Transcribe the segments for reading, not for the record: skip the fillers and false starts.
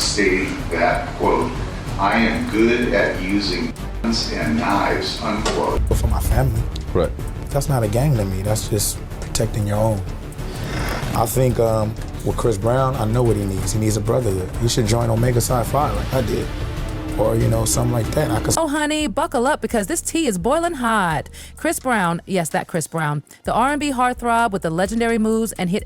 stating that, quote, "I am good at using guns and knives," unquote. For my family. Right. That's not a gang to me. That's just protecting your own. I think with Chris Brown, I know what he needs. He needs a brotherhood. He should join Omega Psi Phi like I did. Or, something like that. Oh, honey, buckle up because this tea is boiling hot. Chris Brown, yes, that Chris Brown, the R&B heartthrob with the legendary moves and hit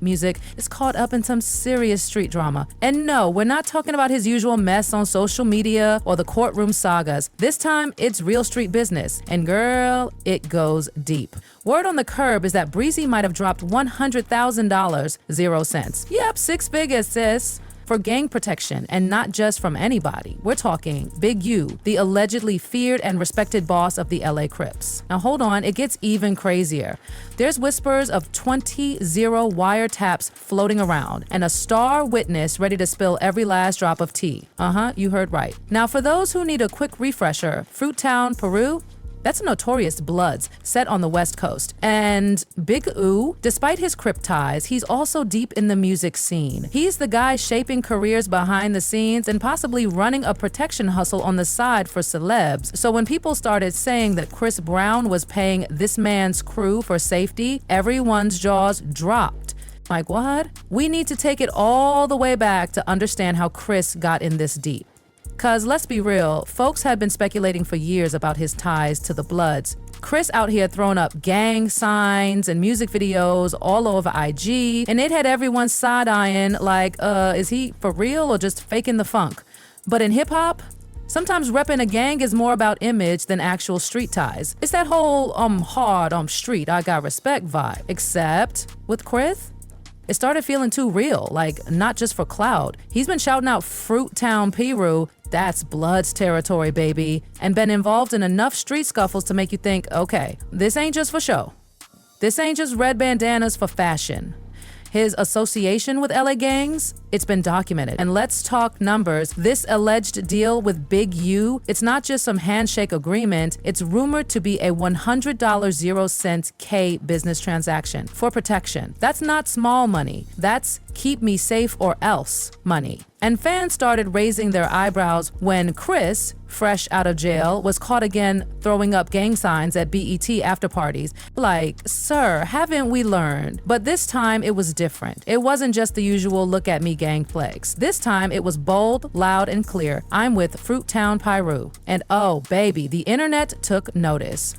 music, is caught up in some serious street drama. And no, we're not talking about his usual mess on social media or the courtroom sagas. This time, it's real street business. And girl, it goes deep. Word on the curb is that Breezy might have dropped $100,000, 0 cents. Yep, 6 figures, sis. For gang protection, and not just from anybody. We're talking Big U, the allegedly feared and respected boss of the LA Crips. Now hold on, it gets even crazier. There's whispers of 20 wiretaps floating around, and a star witness ready to spill every last drop of tea. You heard right. Now for those who need a quick refresher, Fruittown, Peru, that's notorious Bloods set on the West Coast. And Big U, despite his Crip ties, he's also deep in the music scene. He's the guy shaping careers behind the scenes and possibly running a protection hustle on the side for celebs. So when people started saying that Chris Brown was paying this man's crew for safety, everyone's jaws dropped. Like, what? We need to take it all the way back to understand how Chris got in this deep. Cause let's be real, folks had been speculating for years about his ties to the Bloods. Chris out here throwing up gang signs and music videos all over IG, and it had everyone side-eyeing like, is he for real or just faking the funk? But in hip-hop, sometimes repping a gang is more about image than actual street ties. It's that whole hard street, I got respect vibe. Except with Chris, it started feeling too real, like not just for clout. He's been shouting out Fruittown, Peru, that's Blood's territory, baby, and been involved in enough street scuffles to make you think, okay, this ain't just for show. This ain't just red bandanas for fashion. His association with LA gangs, it's been documented. And let's talk numbers. This alleged deal with Big U, it's not just some handshake agreement. It's rumored to be a $100 0 cent K business transaction for protection. That's not small money. That's keep me safe or else money. And fans started raising their eyebrows when Chris, fresh out of jail, was caught again throwing up gang signs at BET after parties. Like, sir, haven't we learned? But this time it was different. It wasn't just the usual look at me gang flex. This time it was bold, loud, and clear. I'm with Fruittown, Peru. And oh, baby, the internet took notice.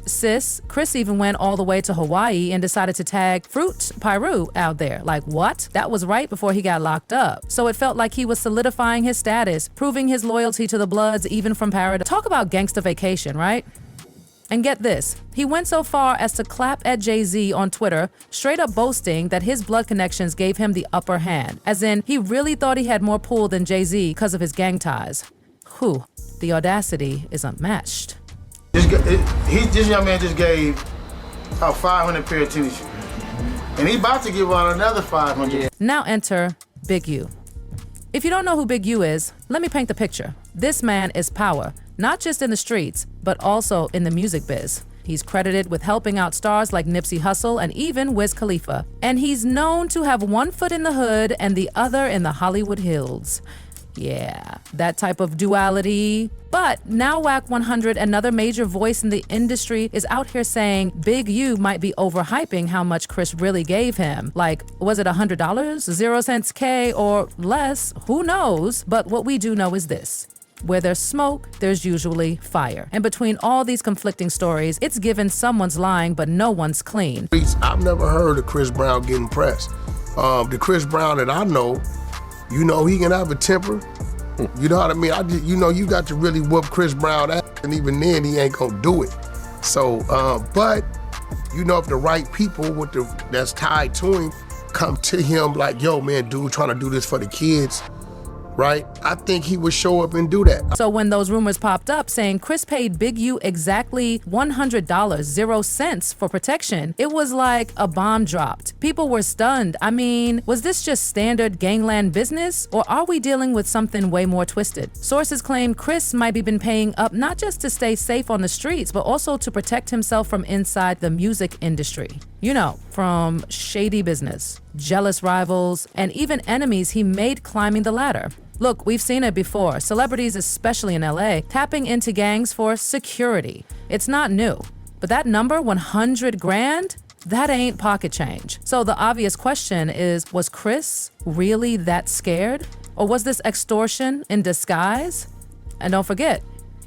Sis, Chris even went all the way to Hawaii and decided to tag Fruit Peru out there. Like, what? That was right before he got locked up. So it felt like he was solidifying his status, proving his loyalty to the Bloods even from paradise. Talk about gangsta vacation, right? And get this, he went so far as to clap at Jay-Z on Twitter, straight up boasting that his blood connections gave him the upper hand. As in, he really thought he had more pull than Jay-Z because of his gang ties. Whew, the audacity is unmatched. This young man just gave about 500 pair of tennis shoes. And he about to give out another 500. Now enter Big U. If you don't know who Big U is, let me paint the picture. This man is power, not just in the streets, but also in the music biz. He's credited with helping out stars like Nipsey Hussle and even Wiz Khalifa. And he's known to have one foot in the hood and the other in the Hollywood Hills. Yeah, that type of duality. But now WAC 100, another major voice in the industry, is out here saying Big U might be overhyping how much Chris really gave him. Like, was it $100, 0 cents K, or less? Who knows? But what we do know is this. Where there's smoke, there's usually fire. And between all these conflicting stories, it's given someone's lying, but no one's clean. I've never heard of Chris Brown getting pressed. The Chris Brown that I know, he can have a temper. You know what I mean? You got to really whoop Chris Brown ass, and even then he ain't gonna do it. So, but if the right people that's tied to him come to him like, yo man, dude, trying to do this for the kids. right? I think he would show up and do that. So when those rumors popped up saying Chris paid Big U exactly $100, 0 cents for protection, it was like a bomb dropped. People were stunned. I mean, was this just standard gangland business, or are we dealing with something way more twisted? Sources claim Chris might have been paying up not just to stay safe on the streets, but also to protect himself from inside the music industry. You know, from shady business, jealous rivals, and even enemies he made climbing the ladder. Look, we've seen it before. Celebrities, especially in LA, tapping into gangs for security. It's not new. But that number, 100 grand? That ain't pocket change. So the obvious question is, was Chris really that scared? Or was this extortion in disguise? And don't forget,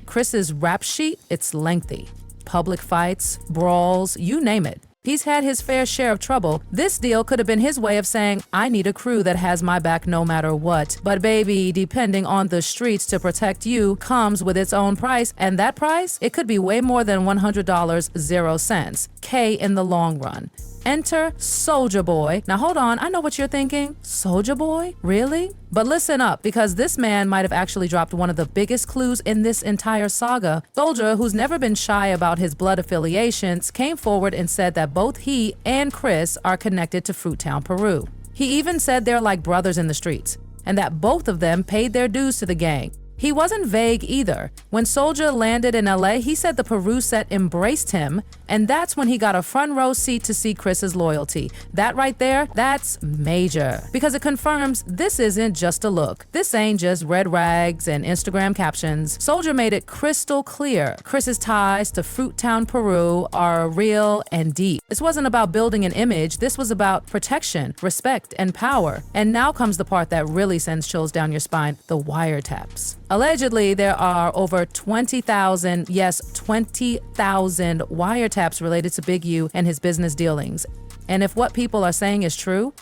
Chris's rap sheet, it's lengthy. Public fights, brawls, you name it. He's had his fair share of trouble. This deal could have been his way of saying, I need a crew that has my back no matter what. But baby, depending on the streets to protect you comes with its own price. And that price, it could be way more than $100, 0 cents. K in the long run. Enter Soulja Boy. Now hold on, I know what you're thinking. Soulja Boy? Really? But listen up, because this man might have actually dropped one of the biggest clues in this entire saga. Soulja, who's never been shy about his blood affiliations, came forward and said that both he and Chris are connected to Fruittown, Peru. He even said they're like brothers in the streets, and that both of them paid their dues to the gang. He wasn't vague either. When Soulja landed in LA, he said the Peru set embraced him, and that's when he got a front row seat to see Chris's loyalty. That right there, that's major, because it confirms this isn't just a look. This ain't just red rags and Instagram captions. Soulja made it crystal clear Chris's ties to Fruittown, Peru are real and deep. This wasn't about building an image. This was about protection, respect, and power. And now comes the part that really sends chills down your spine, the wiretaps. Allegedly, there are over 20,000, yes, 20,000 wiretaps related to Big U and his business dealings. And if what people are saying is true,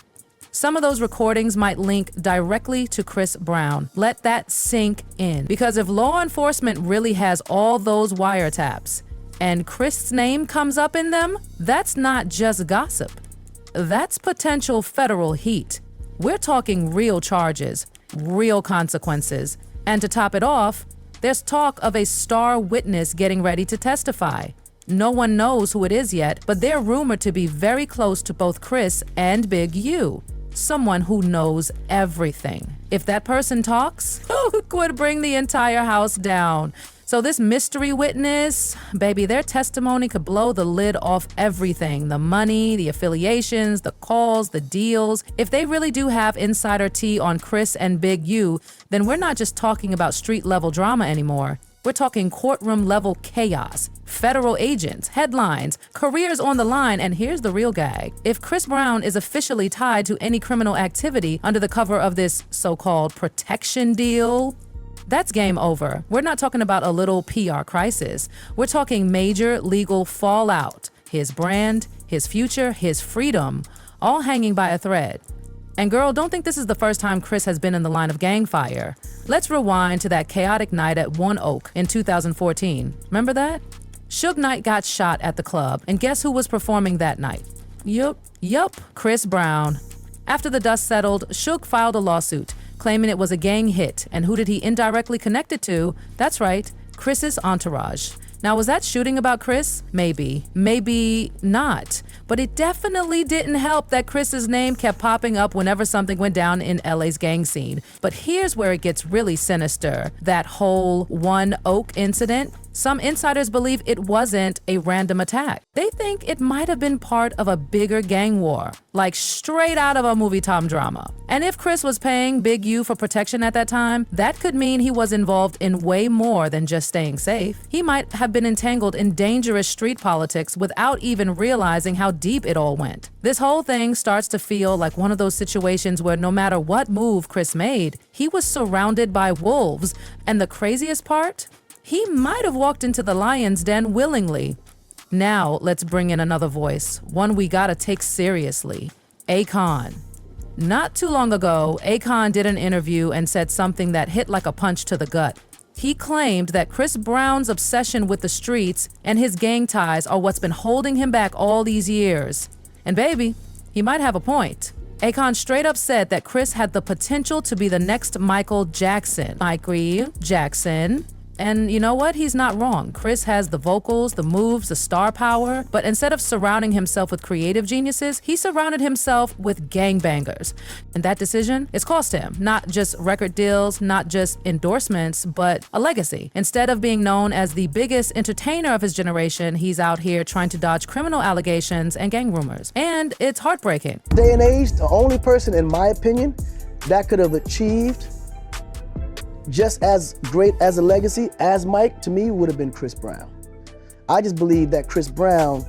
some of those recordings might link directly to Chris Brown. Let that sink in. Because if law enforcement really has all those wiretaps and Chris' name comes up in them, that's not just gossip. That's potential federal heat. We're talking real charges, real consequences. And to top it off, there's talk of a star witness getting ready to testify. No one knows who it is yet, but they're rumored to be very close to both Chris and Big U. Someone who knows everything. If that person talks, it could bring the entire house down. So this mystery witness, baby, their testimony could blow the lid off everything. The money, the affiliations, the calls, the deals. If they really do have insider tea on Chris and Big U, then we're not just talking about street level drama anymore. We're talking courtroom level chaos, federal agents, headlines, careers on the line, and here's the real gag. If Chris Brown is officially tied to any criminal activity under the cover of this so-called protection deal, that's game over. We're not talking about a little PR crisis. We're talking major legal fallout. His brand, his future, his freedom, all hanging by a thread. And girl, don't think this is the first time Chris has been in the line of gang fire. Let's rewind to that chaotic night at One Oak in 2014. Remember that? Suge Knight got shot at the club, and guess who was performing that night? Yup, Chris Brown. After the dust settled, Suge filed a lawsuit, claiming it was a gang hit. And who did he indirectly connect it to? That's right, Chris's entourage. Now, was that shooting about Chris? Maybe. Maybe not. But it definitely didn't help that Chris's name kept popping up whenever something went down in LA's gang scene. But here's where it gets really sinister. That whole One Oak incident, some insiders believe it wasn't a random attack. They think it might have been part of a bigger gang war, like straight out of a movie Tom drama. And if Chris was paying Big U for protection at that time, that could mean he was involved in way more than just staying safe. He might have been entangled in dangerous street politics without even realizing how deep it all went. This whole thing starts to feel like one of those situations where no matter what move Chris made, he was surrounded by wolves. And the craziest part? He might have walked into the lion's den willingly. Now, let's bring in another voice, one we gotta take seriously. Akon. Not too long ago, Akon did an interview and said something that hit like a punch to the gut. He claimed that Chris Brown's obsession with the streets and his gang ties are what's been holding him back all these years. And baby, he might have a point. Akon straight up said that Chris had the potential to be the next Michael Jackson. Jackson. And you know what? He's not wrong. Chris has the vocals, the moves, the star power, but instead of surrounding himself with creative geniuses, he surrounded himself with gangbangers. And that decision, it's cost him not just record deals, not just endorsements, but a legacy. Instead of being known as the biggest entertainer of his generation, he's out here trying to dodge criminal allegations and gang rumors. And it's heartbreaking. Day and age, the only person, in my opinion, that could have achieved just as great as a legacy as Mike, to me, would have been Chris Brown. I just believe that Chris Brown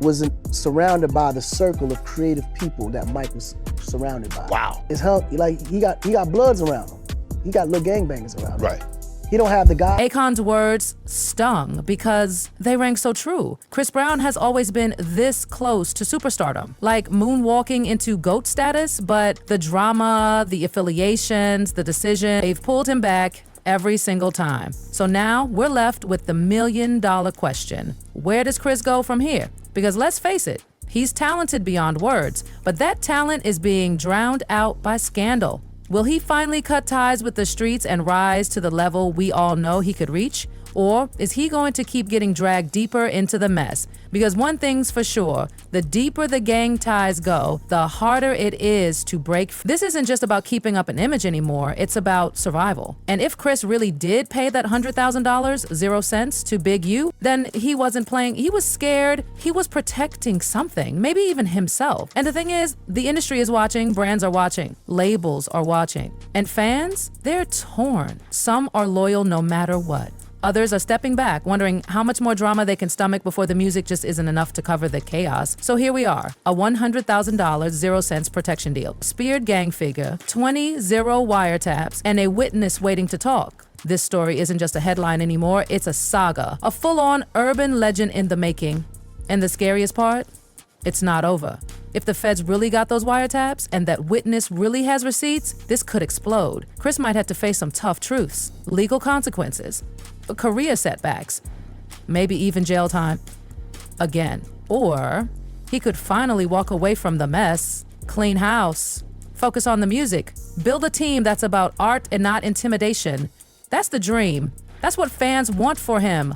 wasn't surrounded by the circle of creative people that Mike was surrounded by. Wow. It's like he got bloods around him. He got little gangbangers around him. Right. He don't have the guy. Akon's words stung because they rang so true. Chris Brown has always been this close to superstardom, like moonwalking into GOAT status, but the drama, the affiliations, the decision, they've pulled him back every single time. So now we're left with the $1 million question. Where does Chris go from here? Because let's face it, he's talented beyond words, but that talent is being drowned out by scandal. Will he finally cut ties with the streets and rise to the level we all know he could reach? Or is he going to keep getting dragged deeper into the mess? Because one thing's for sure, the deeper the gang ties go, the harder it is to break. This isn't just about keeping up an image anymore, it's about survival. And if Chris really did pay that $100,000, 0 cents, to Big U, then he wasn't playing, he was scared, he was protecting something, maybe even himself. And the thing is, the industry is watching, brands are watching, labels are watching, and fans, they're torn. Some are loyal no matter what. Others are stepping back, wondering how much more drama they can stomach before the music just isn't enough to cover the chaos. So here we are, a $100,000, 0 cents protection deal, speared gang figure, 20 zero wiretaps, and a witness waiting to talk. This story isn't just a headline anymore, it's a saga, a full-on urban legend in the making. And the scariest part? It's not over. If the feds really got those wiretaps and that witness really has receipts, this could explode. Chris might have to face some tough truths, legal consequences, career setbacks, maybe even jail time again. Or he could finally walk away from the mess, clean house, focus on the music, build a team that's about art and not intimidation. That's the dream. That's what fans want for him.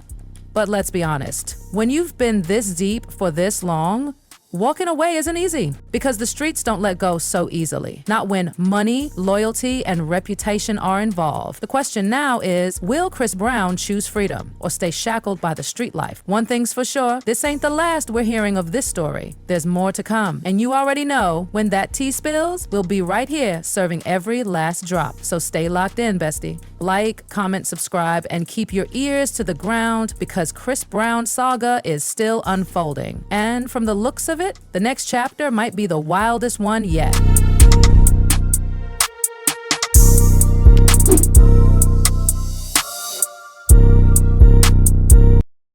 But let's be honest, when you've been this deep for this long, walking away isn't easy because the streets don't let go so easily. Not when money, loyalty, and reputation are involved. The question now is, will Chris Brown choose freedom or stay shackled by the street life? One thing's for sure, this ain't the last we're hearing of this story. There's more to come. And you already know when that tea spills, we'll be right here serving every last drop. So stay locked in, bestie. Like, comment, subscribe, and keep your ears to the ground because Chris Brown's saga is still unfolding. And from the looks of it, the next chapter might be the wildest one yet.